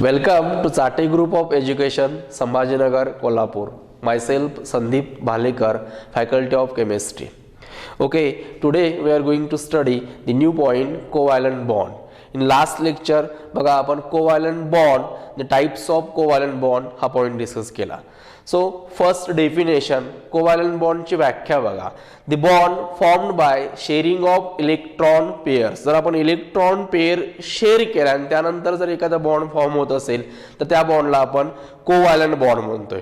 Welcome to Chate Group of Education, Sambhajinagar, Kolhapur. Myself, Sandeep Bhalekar, Faculty of Chemistry. Okay, today we are going to study the new point covalent bond. In last lecture, बघा आपण covalent bond, the types of covalent bond हा point discuss केला. So first definition, covalent bond ची व्याख्या बघा. The bond formed by sharing of electron pairs. जर आपण electron pair share केला आणि त्यानंतर जर एखादा बॉन्ड फॉर्म होत असेल तर त्या बॉन्डला आपण कोव्हॅलंट बॉन्ड म्हणतोय.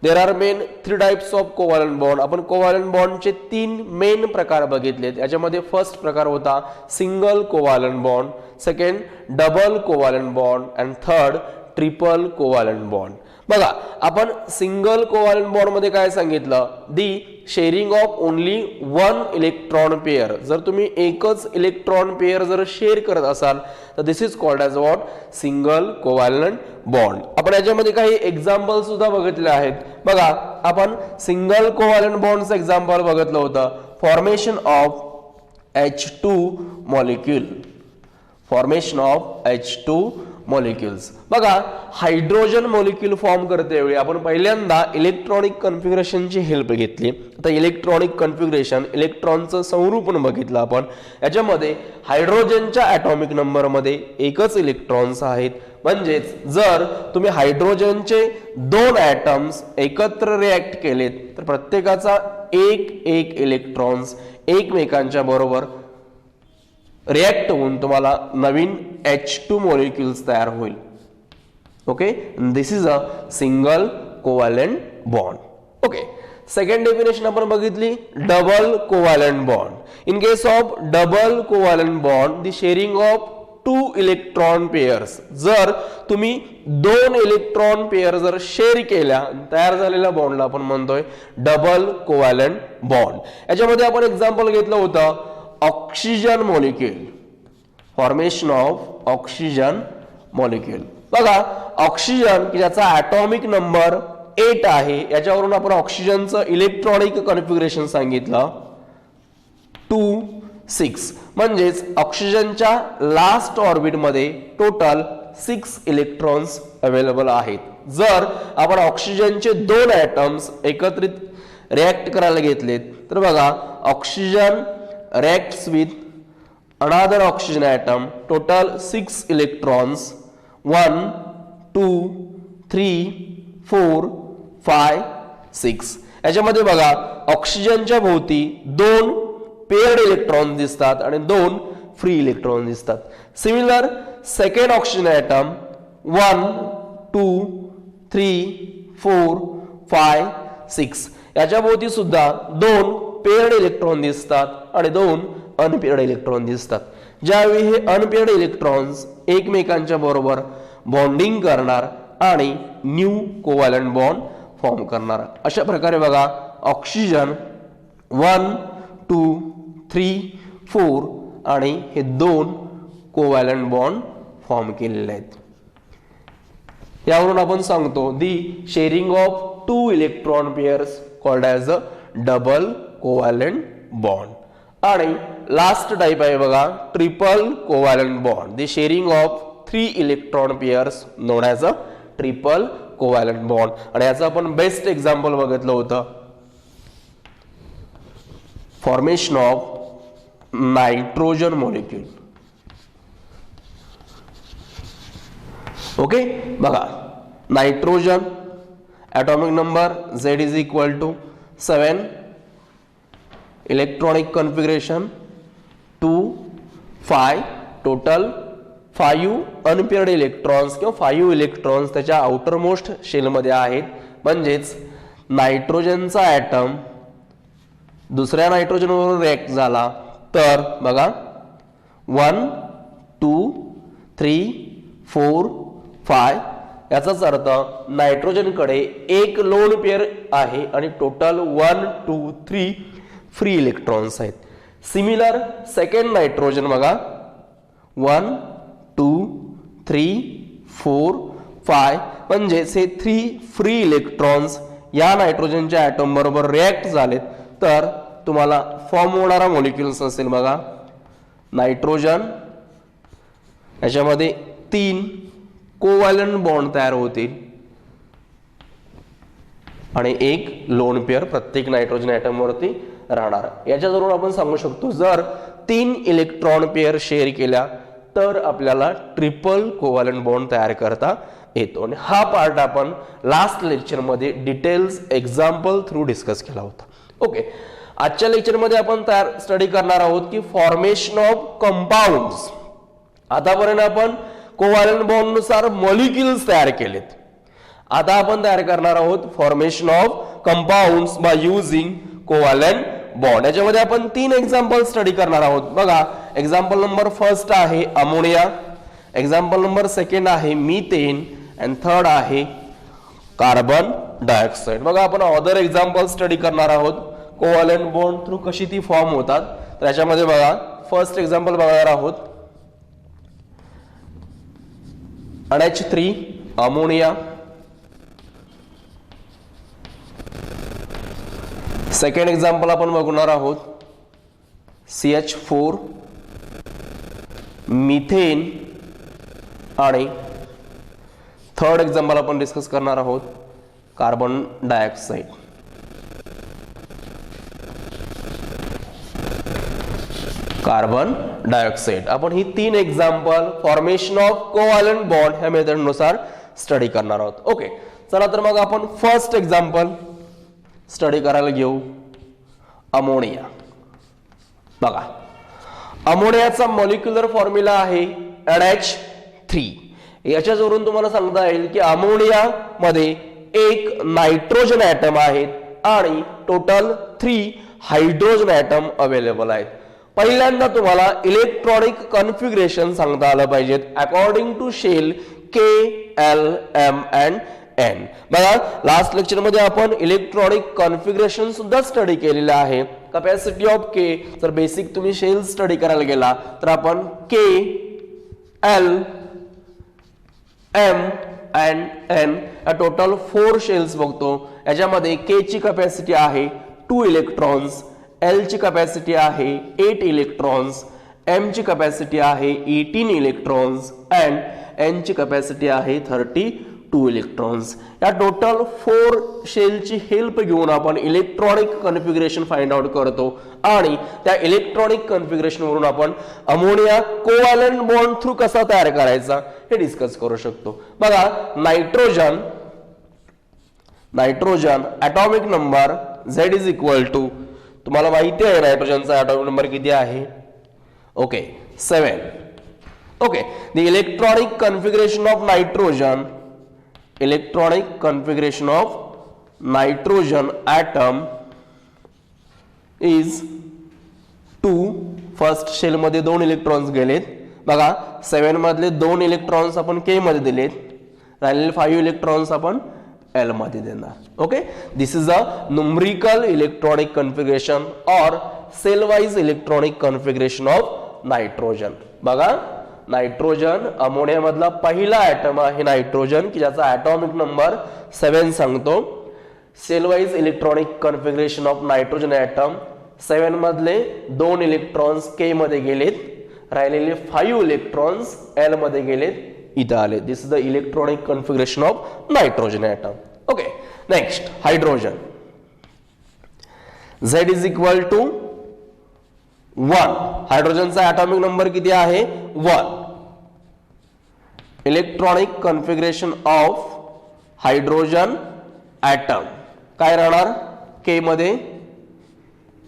There are main 3 types of covalent bond. आपण कोव्हॅलंट बॉन्डचे 3 मेन प्रकार बघितलेत. याच्यामध्ये फर्स्ट प्रकार होता single covalent bond, second double covalent bond and third triple covalent bond. बघा आपण सिंगल कोव्हॅलंट बॉन्ड मध्ये काय सांगितलं, the sharing of only one electron pair. जर तुम्ही एकच इलेक्ट्रॉन पेअर जर शेअर करत असाल तर this is called as what, single covalent bond. आपण याच्यामध्ये काही एक्झाम्पल सुद्धा बघितले आहेत. बघा आपण सिंगल कोव्हॅलंट बॉन्डचं एक्झाम्पल बघितलं होतं, formation of H2 molecule. Formation of H2 molecules. बघा हायड्रोजन मॉलिक्यूल फॉर्म करते वेळी आपण पहिल्यांदा इलेक्ट्रॉनिक कन्फिगरेशनची हेल्प घेतली. आता इलेक्ट्रॉनिक कन्फिगरेशन, इलेक्ट्रॉनचं संरूपण बघितलं आपण. याच्यामध्ये हायड्रोजनच्या ॲटॉमिक नंबरमध्ये एकच इलेक्ट्रॉन्स आहेत. म्हणजेच जर तुम्ही हायड्रोजनचे 2 ॲटम्स एकत्र रिॲक्ट केलेत तर प्रत्येकाचा एक इलेक्ट्रॉन्स एकमेकांच्या बरोबर रिॲक्ट होऊन तुम्हाला नवीन H2 मॉलिक्युल्स तयार होईल. Okay, this is a single covalent bond. Okay, second definition आपण बघितली, double covalent bond. In case of double covalent bond, the sharing of 2 electron pairs. जर तुम्ही 2 इलेक्ट्रॉन पेअर जर शेअर केल्या तयार झालेल्या बॉन्डला आपण म्हणतोय डबल कोव्हॅलंट बॉन्ड. याच्यामध्ये आपण एक्झाम्पल घेतलं होतं oxygen molecule, formation of oxygen molecule. बघा ऑक्सिजन की ज्याचा ॲटॉमिक नंबर 8 आहे, याच्यावरून आपण ऑक्सिजनचं इलेक्ट्रॉनिक कॉन्फिगरेशन सांगितलं 2,6. म्हणजेच ऑक्सिजनच्या लास्ट ऑर्बिट मध्ये टोटल 6 इलेक्ट्रॉन्स अवेलेबल आहेत. जर आपण ऑक्सिजनचे 2 ॲटम्स एकत्रित रिॲक्ट करायला घेतलेत तर बघा oxygen reacts with another oxygen atom, total 6 electrons, 1 2 3 4 5 6. याच्यामध्ये बघा ऑक्सिजनच्या भोवती 2 पेअर्ड इलेक्ट्रॉन दिसतात आणि 2 फ्री इलेक्ट्रॉन दिसतात. Similar second oxygen atom 1 2 3 4 5 6. याच्या भोवती सुद्धा 2 पेअर्ड इलेक्ट्रॉन दिसतात आणि 2 अनपेअर्ड इलेक्ट्रॉन दिसतात. ज्यावेळी हे अनपेअर्ड इलेक्ट्रॉन्स एकमेकांच्या बरोबर बॉन्डिंग करणार आणि न्यू कोव्हॅलंट बॉन्ड फॉर्म करणार. अशा प्रकारे बघा ऑक्सिजन 1 2 3 4 आणि हे 2 कोव्हॅलंट बॉन्ड फॉर्म केलेले आहेत. यावरून आपण सांगतो the sharing of 2 electron pairs called as a double covalent bond. आणि लास्ट टाइप आहे बघा triple covalent bond. The sharing of 3 electron pairs known as a triple covalent bond. आणि याचं आपण बेस्ट एक्झाम्पल बघितलं होतं formation of nitrogen molecule. Okay, बघा nitrogen atomic number Z is equal to 7, electronic configuration 2 5, total 5 unpaired electrons किंवा 5 electrons त्याच्या outer most शेलमध्ये आहेत. म्हणजेच नायट्रोजनचा ॲटम दुसऱ्या नायट्रोजनवर रिॲक्ट झाला तर बघा 1 2 3 4 5. याचाच अर्थ नायट्रोजनकडे एक लोन पेअर आहे आणि टोटल 1 2 3 फ्री इलेक्ट्रॉन्स आहेत. सिमिलर सेकंड नायट्रोजन बघा 1 2 3 4 5. म्हणजेच हे 3 फ्री इलेक्ट्रॉन्स या नायट्रोजनच्या ॲटम बरोबर रिॲक्ट झालेत तर तुम्हाला फॉर्म होणारा मॉलिक्युल्स असेल बघा नायट्रोजन, याच्यामध्ये 3 कोव्हॅलंट बॉन्ड तयार होतील आणि एक लोन पेअर प्रत्येक नायट्रोजन ॲटम वरती राहणार. याच्यावरून आपण सांगू शकतो जर 3 इलेक्ट्रॉन पेअर शेअर केल्या तर आपल्याला ट्रिपल कोव्हॅलंट बॉन्ड तयार करता येतो. आणि हा पार्ट आपण लास्ट लेक्चर मध्ये डिटेल्स एक्झाम्पल थ्रू डिस्कस केला होता. ओके, आजच्या लेक्चर मध्ये आपण स्टडी करणार आहोत की फॉर्मेशन ऑफ कंपाऊंड्स. आतापर्यंत आपण कोव्हॅलंट बॉन्ड नुसार मॉलिक्युल्स तयार केलेत. आता आपण तयार करणार आहोत formation of compounds by using covalent bond. याच्यामध्ये आपण 3 एक्झाम्पल स्टडी करणार आहोत. बघा, एक्झाम्पल नंबर फर्स्ट आहे अमोनिया, एक्झाम्पल नंबर सेकंड आहे मिथेन अँड थर्ड आहे कार्बन डायऑक्साइड. बघा, आपण अदर एक्झाम्पल स्टडी करणार आहोत कोव्हॅलंट बॉन्ड थ्रू कशी ती फॉर्म होतात. तर याच्यामध्ये बघा, फर्स्ट एक्झाम्पल बघणार आहोत NH3 अमोनिया, सेकंड एक्झाम्पल आपण बघणार आहोत CH4 मिथेन आणि थर्ड एक्झाम्पल आपण डिस्कस करणार आहोत कार्बन डायऑक्साइड. कार्बन डायऑक्साइड आपण ही 3 example formation of covalent bond ह्या मेथड नुसार स्टडी करणार आहोत. ओके, चला तर मग आपण फर्स्ट एक्झाम्पल स्टडी करायला घेऊ अमोनिया. बघा, अमोनियाचा मॉलिक्युलर फॉर्म्युला आहे NH3. याच्यावरून तुम्हाला सांगता येईल की अमोनिया मध्ये एक नायट्रोजन ॲटम आहेत आणि टोटल 3 हायड्रोजन ॲटम अवेलेबल आहेत. पहिल्यांदा तुम्हाला इलेक्ट्रॉनिक कॉन्फिगरेशन सांगता आलं पाहिजेत according to shell K, L, M and N. बघा, लास्ट लेक्चर मध्ये आपण इलेक्ट्रॉनिक कॉन्फिगरेशन सुद्धा स्टडी केलेलं आहे. कॅपॅसिटी ऑफ K जर बेसिक तुम्ही शेल स्टडी करायला गेला तर आपण K, L, M and N या टोटल 4 शेल्स बघतो. याच्यामध्ये K ची कॅपॅसिटी आहे 2 इलेक्ट्रॉन्स, L ची कॅपॅसिटी आहे 8 इलेक्ट्रॉन्स, M ची कॅपॅसिटी आहे 18 इलेक्ट्रॉन्स अँड N ची कॅपॅसिटी आहे 32 इलेक्ट्रॉन्स. या टोटल 4 शेलची हेल्प घेऊन आपण इलेक्ट्रॉनिक कॉन्फिगरेशन फाइंड आउट करतो आणि त्या इलेक्ट्रॉनिक कॉन्फिगरेशन वरून आपण अमोनिया कोव्हॅलंट बॉन्ड थ्रू कसा तयार करायचा हे डिस्कस करू शकतो. बघा, nitrogen atomic number Z is equal to, तुम्हाला माहिती आहे नायट्रोजनचा ॲटॉमिक नंबर किती आहे? Okay, 7. Okay, the electronic configuration of nitrogen atom is 2. First shell मध्ये 2 इलेक्ट्रॉन्स गेलेत. बघा, 7 मधले 2 इलेक्ट्रॉन्स आपण K मध्ये दिलेत, राहिलेले 5 इलेक्ट्रॉन्स आपण L मध्ये देणार. Okay, this is a numerical electronic configuration or shell wise electronic configuration of nitrogen. बघा, नायट्रोजन अमोनिया मधला पहिला ॲटम आहे नायट्रोजन की ज्याचा ॲटॉमिक नंबर 7 सांगतो. Shell wise electronic configuration of nitrogen atom 7 मधले 2 इलेक्ट्रॉन्स K मध्ये गेलेत, राहिलेले 5 इलेक्ट्रॉन्स L मध्ये गेलेत, इथं आले. This is the electronic configuration of nitrogen atom. Okay, next hydrogen. Z is equal to 1. हायड्रोजनचा ॲटॉमिक नंबर किती आहे? 1. Electronic configuration of hydrogen atom काय राहणार? K मध्ये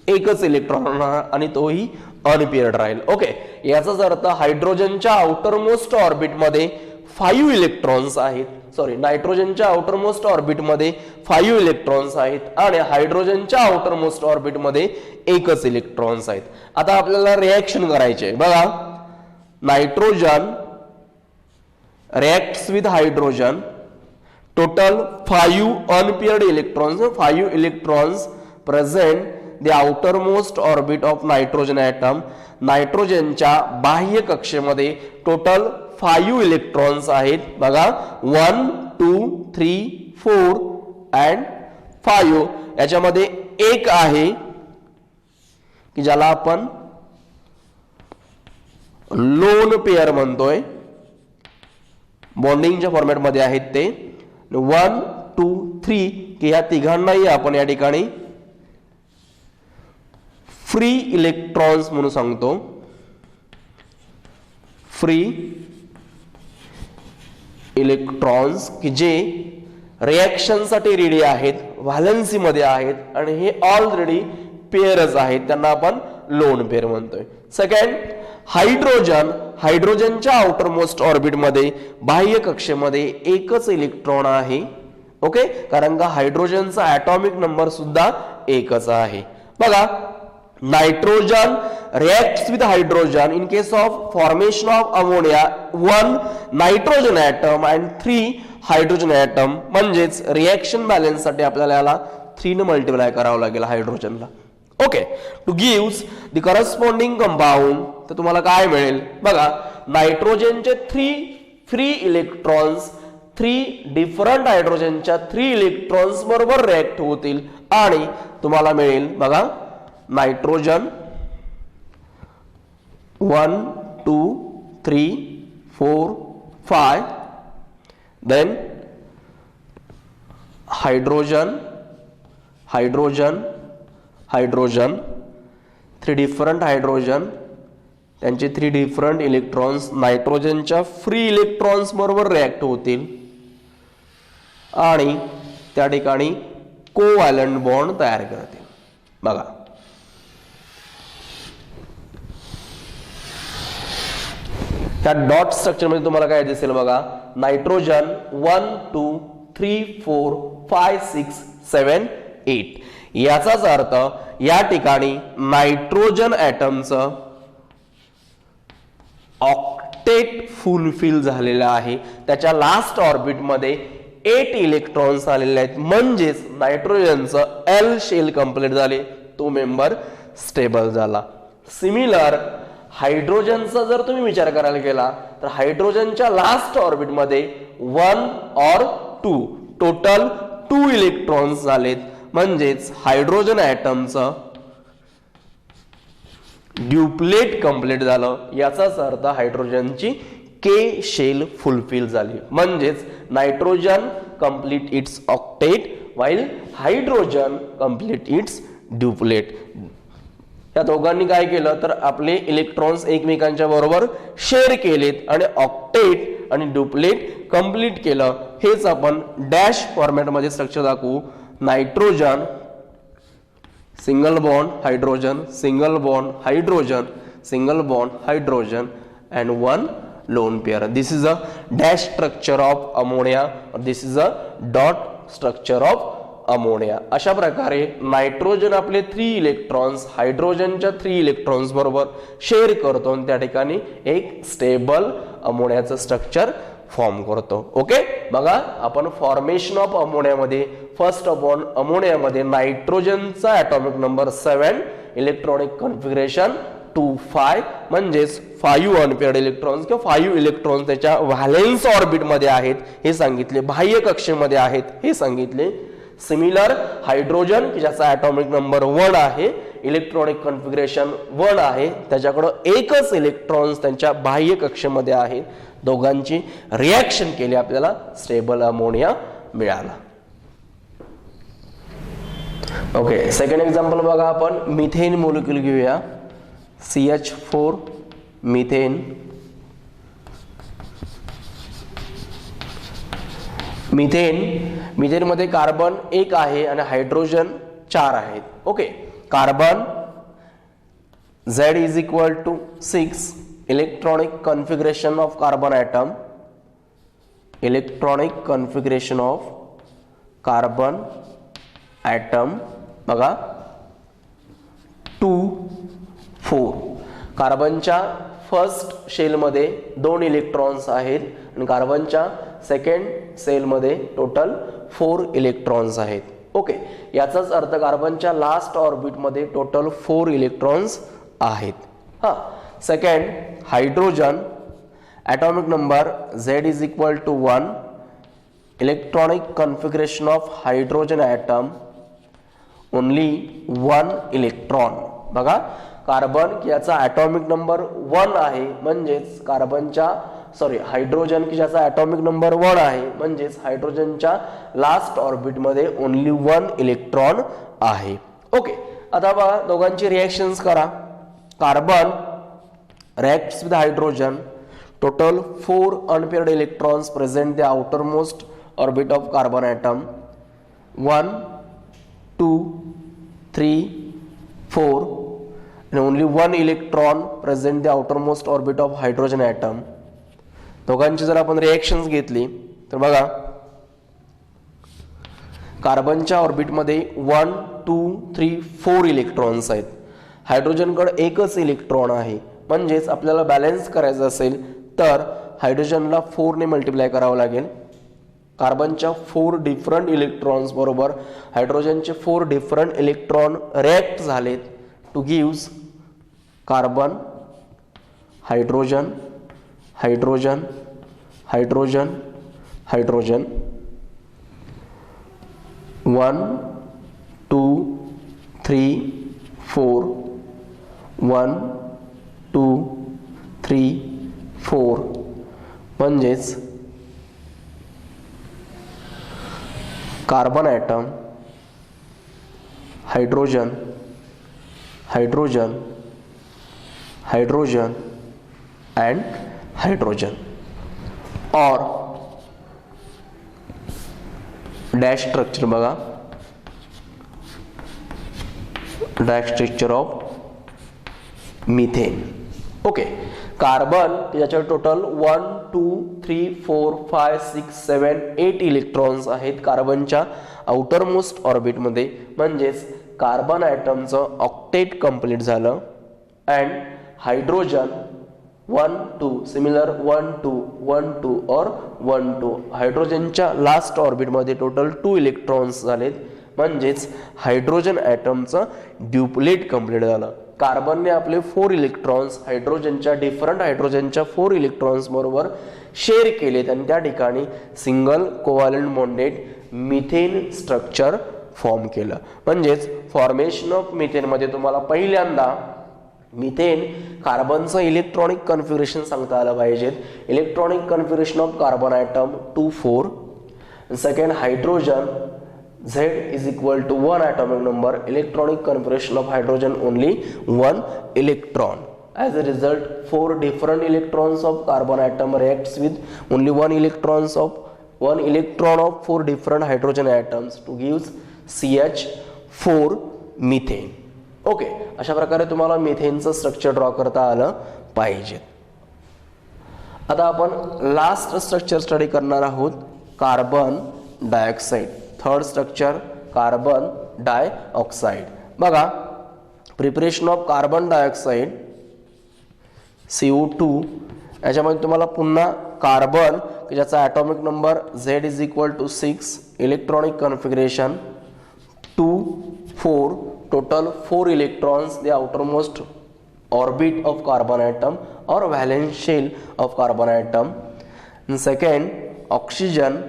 एकच इलेक्ट्रॉन राहणार आणि तोही अनपेअर्ड राहील. ओके, याचाच अर्थ हायड्रोजनच्या आउटर मोस्ट ऑर्बिट मध्ये 5 इलेक्ट्रॉन्स आहेत. सॉरी, नायट्रोजनच्या आउटर मोस्ट ऑर्बिट मध्ये 5 इलेक्ट्रॉन्स आहेत आणि हायड्रोजनच्या आउटर मोस्ट ऑर्बिट मध्ये एकच इलेक्ट्रॉन्स आहेत. आता आपल्याला रिएक्शन करायचे. बघा, nitrogen reacts with hydrogen, total 5 unpaired electrons, 5 electrons present the outermost orbit of nitrogen atom. नायट्रोजनच्या बाह्य कक्षेमध्ये टोटल 5 इलेक्ट्रॉन्स आहेत. बघा, 1, 2, 3, 4 अँड 5. याच्यामध्ये एक आहे की ज्याला आपण लोन पेअर म्हणतोय, बॉन्डिंगच्या फॉर्मॅटमध्ये आहेत ते 1 2 3 की या तिघांनाही आपण या ठिकाणी फ्री इलेक्ट्रॉन्स म्हणून सांगतो. फ्री इलेक्ट्रॉन्स की जे रिएक्शन साठी रेडी आहेत, व्हॅलेन्सी मध्ये आहेत आणि हे ऑलरेडी पेअरच आहेत, त्यांना आपण लोन पेअर म्हणतोय. सेकंड हायड्रोजन, हायड्रोजनच्या आउटर मोस्ट ऑर्बिट मध्ये बाह्य कक्षेमध्ये एकच इलेक्ट्रॉन आहे. ओके, कारण का हायड्रोजनचा ॲटॉमिक नंबर सुद्धा एकच आहे. बघा nitrogen reacts with hydrogen in case of formation of ammonia 1 nitrogen atom and 3 hydrogen atom. म्हणजेच रिएक्शन बॅलन्स साठी आपल्याला याला 3 ने मल्टिप्लाय करावं लागेल हायड्रोजनला. Okay, to gives the corresponding compound. तर तुम्हाला काय मिळेल बघा, नायट्रोजनचे 3 फ्री इलेक्ट्रॉन्स 3 डिफरंट हायड्रोजनच्या 3 इलेक्ट्रॉन्स बरोबर रिएक्ट होतील आणि तुम्हाला मिळेल बघा nitrogen 1 2 3 4 5 then hydrogen hydrogen hydrogen 3 different hydrogen, त्यांचे 3 डिफरंट इलेक्ट्रॉन्स नायट्रोजनच्या फ्री इलेक्ट्रॉन्स बरोबर रिएक्ट होतील आणि त्या ठिकाणी कोव्हॅलंट बॉन्ड तयार करतील. बघा त्या डॉट स्ट्रक्चर मध्ये तुम्हाला काय दिसेल बघा, नायट्रोजन 1 2 3 4 5 6 7 8. याचाच अर्थ या ठिकाणी नायट्रोजन ॲटमचं ऑक्टेट फुलफिल झालेलं आहे. त्याच्या लास्ट ऑर्बिट मध्ये 8 इलेक्ट्रॉन्स आलेले आहेत, म्हणजेच नायट्रोजनचं एल शेल कंप्लीट झाले, तो मेंबर स्टेबल झाला. सिमिलर हायड्रोजनचा जर तुम्ही विचार करायला गेला तर हायड्रोजनच्या लास्ट ऑर्बिट मध्ये 1 और 2 टोटल 2 इलेक्ट्रॉन्स झालेत, म्हणजेच हायड्रोजन ॲटमचं ड्युप्लेट कंप्लीट झालं. याचाच अर्थ हायड्रोजनची के शेल फुलफिल झाली, म्हणजेच nitrogen complete its octet while hydrogen complete its duplet. या दोघांनी काय केलं तर आपले इलेक्ट्रॉन्स एकमेकांच्या बरोबर शेअर केलेत आणि ऑक्टेट आणि ड्युप्लेट कंप्लीट केलं. हेच आपण डॅश फॉर्मॅट मध्ये स्ट्रक्चर दाखवू. Nitrogen single bond hydrogen, single bond hydrogen, single bond hydrogen and 1 lone pair. This is a dash structure of ammonia. This is a dot structure of ammonia. अशा प्रकारे nitrogen आपले 3 electrons हायड्रोजनच्या 3 electrons बरोबर share करतो आणि त्या ठिकाणी एक स्टेबल अमोनियाचं स्ट्रक्चर फॉर्म करतो. ओके, बघा आपण फॉर्मेशन ऑफ अमोनियामध्ये फर्स्ट अपॉन अमोनियामध्ये नायट्रोजनचा ॲटॉमिक नंबर 7, इलेक्ट्रॉनिक कॉन्फिगरेशन 2 5, म्हणजेच 5 अनपेअर्ड इलेक्ट्रॉन्स किंवा 5 इलेक्ट्रॉन्स त्याच्या व्हॅलेन्स ऑर्बिट मध्ये आहेत हे सांगितले, बाह्य कक्षेमध्ये आहेत हे सांगितले. सिमिलर हायड्रोजन की ज्याचा ॲटॉमिक नंबर 1 आहे, इलेक्ट्रॉनिक कॉन्फिगरेशन 1 आहे, त्याच्याकडे एकच इलेक्ट्रॉन्स त्यांच्या बाह्य कक्षेमध्ये आहे. दोघांची रिएक्शन केली आपल्याला स्टेबल अमोनिया मिळाला. ओके, सेकंड एक्झाम्पल बघा आपण मिथेन मॉलिक्यूल घेऊया. CH4 methane. मिथेन मध्ये कार्बन 1 आहे आणि हायड्रोजन 4 आहेत. Okay, carbon Z is equal to 6, electronic configuration of carbon atom, electronic configuration of carbon atom बघा 2 4. कार्बनच्या फर्स्ट शेलमध्ये 2 इलेक्ट्रॉन्स आहेत आणि कार्बनच्या सेकंड सेलमध्ये टोटल 4 इलेक्ट्रॉन्स आहेत. ओके, याचाच अर्थ कार्बनच्या लास्ट ऑर्बिटमध्ये टोटल 4 इलेक्ट्रॉन्स आहेत. हा, second hydrogen atomic number Z is equal to 1, electronic configuration of hydrogen atom only 1 electron. बघा कार्बन याचा ॲटॉमिक नंबर 1 आहे, म्हणजेच कार्बनच्या हायड्रोजन की ज्याचा ॲटॉमिक नंबर 1 आहे, म्हणजेच हायड्रोजनच्या लास्ट ऑर्बिटमध्ये ओनली 1 इलेक्ट्रॉन आहे. ओके, आता बघा दोघांची रिएक्शन्स करा. Carbon reacts with hydrogen, total 4 unpaired electrons present the outermost orbit of carbon atom. 1 2 3 4 and only 1 electron present the outermost orbit of hydrogen atom. दोघांची जर आपण रिएक्शन्स घेतली तर बघा कार्बनच्या ऑर्बिटमध्ये 1 2 3 4 इलेक्ट्रॉन्स आहेत. हायड्रोजनकडे एकच इलेक्ट्रॉन आहे, म्हणजेच आपल्याला बॅलन्स करायचं असेल तर हायड्रोजनला 4 ने मल्टिप्लाय करावं लागेल. कार्बनच्या 4 डिफरंट इलेक्ट्रॉन्स बरोबर हायड्रोजनचे 4 डिफरंट इलेक्ट्रॉन रिएक्ट झालेत to gives carbon hydrogen hydrogen hydrogen hydrogen 1 2 3 4 1 2 3 4 म्हणजेच carbon atom hydrogen hydrogen hydrogen and hydrogen और डॅश स्ट्रक्चर बघा, dash structure of methane. Okay, carbon त्याच्या टोटल 1 2 3 4 5 6 7 8 इलेक्ट्रॉन्स आहेत कार्बनच्या आउटर मोस्ट ऑर्बिटमध्ये, म्हणजेच कार्बन ॲटमचं ऑक्टेट कंप्लीट झालं. अँड हायड्रोजन 1 2 सिमिलर 1 2 1 2 और 1 2 हायड्रोजनच्या लास्ट ऑर्बिटमध्ये टोटल 2 इलेक्ट्रॉन्स झालेत, म्हणजेच हायड्रोजन ॲटमचं ड्युप्लेट कंप्लीट झालं. कार्बनने आपले 4 इलेक्ट्रॉन्स हायड्रोजनच्या डिफरंट हायड्रोजनच्या 4 इलेक्ट्रॉन्स बरोबर शेअर केलेत आणि त्या ठिकाणी single covalent bonded methane structure form केलं. म्हणजेच फॉर्मेशन ऑफ मिथेनमध्ये तुम्हाला पहिल्यांदा मिथेन कार्बनचं इलेक्ट्रॉनिक कन्फिगरेशन सांगता आलं पाहिजे. Electronic configuration of carbon atom 2 4. Second hydrogen Z is equal to 1 atomic number, electronic configuration of hydrogen only 1 electron. As a result, 4 different electrons of carbon atom reacts with only 1 electron of 4 different hydrogen atoms to gives CH4 methane. Okay, अशा प्रकारे तुम्हाला मिथेनचं structure draw करता आलं पाहिजे. आता आपण last structure study करणार आहोत, carbon dioxide. Third structure carbon dioxide. बघा preparation of carbon dioxide CO2. याच्यामध्ये तुम्हाला पुन्हा कार्बन ज्याचा atomic number Z is equal to 6, electronic configuration 2 4, total 4 electrons the outermost orbit of carbon atom or valence shell of carbon atom. Second oxygen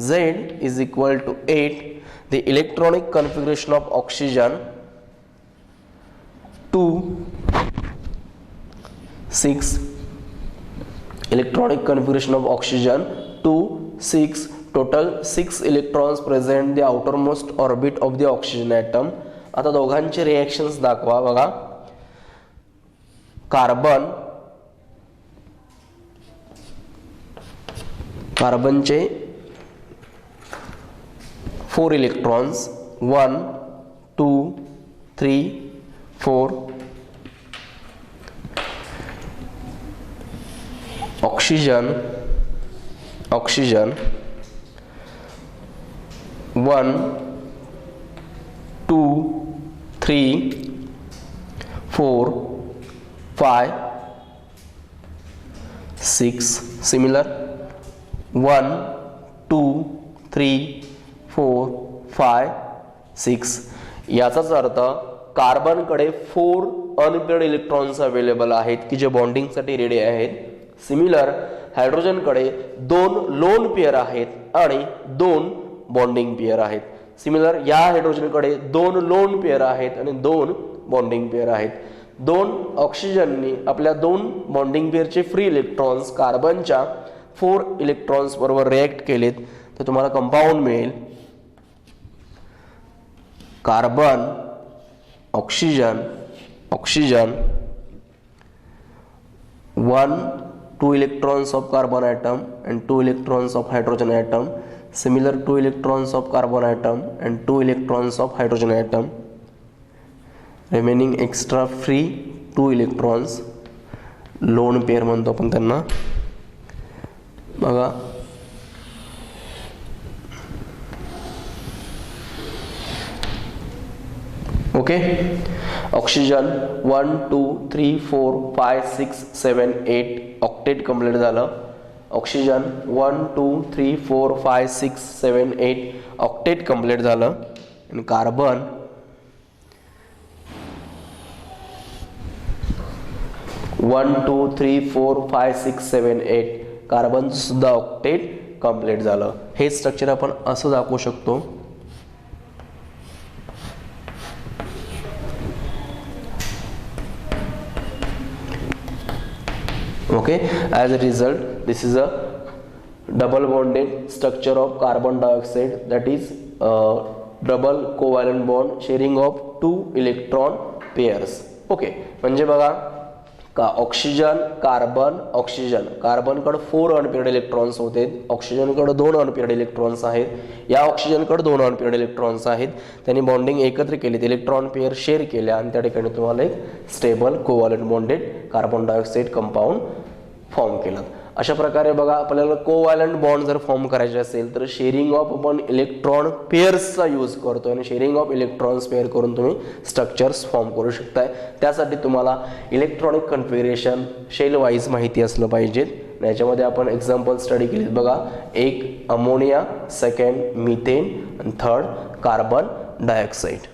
Z is equal to 8, the electronic configuration of oxygen 2 6, electronic configuration of oxygen 2 6, total 6 electrons present the outermost orbit of the oxygen atom. आता दोघांचे reactions दाखवा. बघा कार्बनचे 4 electrons 1 2 3 4. Oxygen 1 2 3 4 5 6. Similar 1 2 3 4 5 6. याचाच अर्थ कार्बनकडे 4 unpaired electrons available आहेत की जे बॉन्डिंगसाठी रेडी आहेत. सिमिलर हायड्रोजनकडे 2 लोन पेअर आहेत आणि 2 बॉन्डिंग पेअर आहेत. सिमिलर या हायड्रोजनकडे 2 लोन पेअर आहेत आणि 2 बॉन्डिंग पेअर आहेत. दोन ऑक्सिजननी आपल्या दोन बॉन्डिंग पेअरचे फ्री इलेक्ट्रॉन्स कार्बनच्या 4 इलेक्ट्रॉन्स बरोबर रिएक्ट केलेत तर तुम्हाला कंपाऊंड मिळेल carbon oxygen oxygen 2 electrons of carbon atom and 2 electrons of hydrogen atom, similar 2 electrons of carbon atom and 2 electrons of hydrogen atom, remaining extra free 2 electrons, lone pair म्हणतो आपण त्यांना. बघा okay oxygen 1 2 3 4 5 6 7 8 octet complete झालं. Oxygen 1 2 3 4 5 6 7 8 octet complete झालं. आणि carbon 1 2 3 4 5 6 7 8 carbon सुद्धा octet complete झालं. हे स्ट्रक्चर आपण असं दाखवू शकतो. Okay, as a result this is a double bonded structure of carbon dioxide, that is double covalent bond sharing of 2 electron pairs. Okay, म्हणजे बघा का ऑक्सिजन कार्बन ऑक्सिजन कार्बनकडे 4 अनपेअर्ड इलेक्ट्रॉन्स होते, ऑक्सिजनकडे 2 अनपेअर्ड इलेक्ट्रॉन्स आहेत, या ऑक्सिजनकडे 2 अनपेअर्ड इलेक्ट्रॉन्स आहेत. त्यांनी बॉन्डिंग एकत्र केली, इलेक्ट्रॉन पेअर शेअर केल्या आणि त्या ठिकाणी तुम्हाला एक stable covalent bonded carbon dioxide compound form केलं. अशा प्रकारे बघा आपल्याला कोव्हॅलेंट बॉन्ड जर फॉर्म करायचे असेल तर शेअरिंग ऑफ आपण इलेक्ट्रॉन पेअर्सचा यूज करतो आणि शेअरिंग ऑफ इलेक्ट्रॉन्स पेअर करून तुम्ही स्ट्रक्चर्स फॉर्म करू शकताय. त्यासाठी तुम्हाला इलेक्ट्रॉनिक कन्फिगरेशन शेल वाईज माहिती असलं पाहिजे. याच्यामध्ये आपण एक्झाम्पल स्टडी केलीत बघा. एक अमोनिया, सेकंड मिथेन आणि थर्ड कार्बन डायऑक्साईड.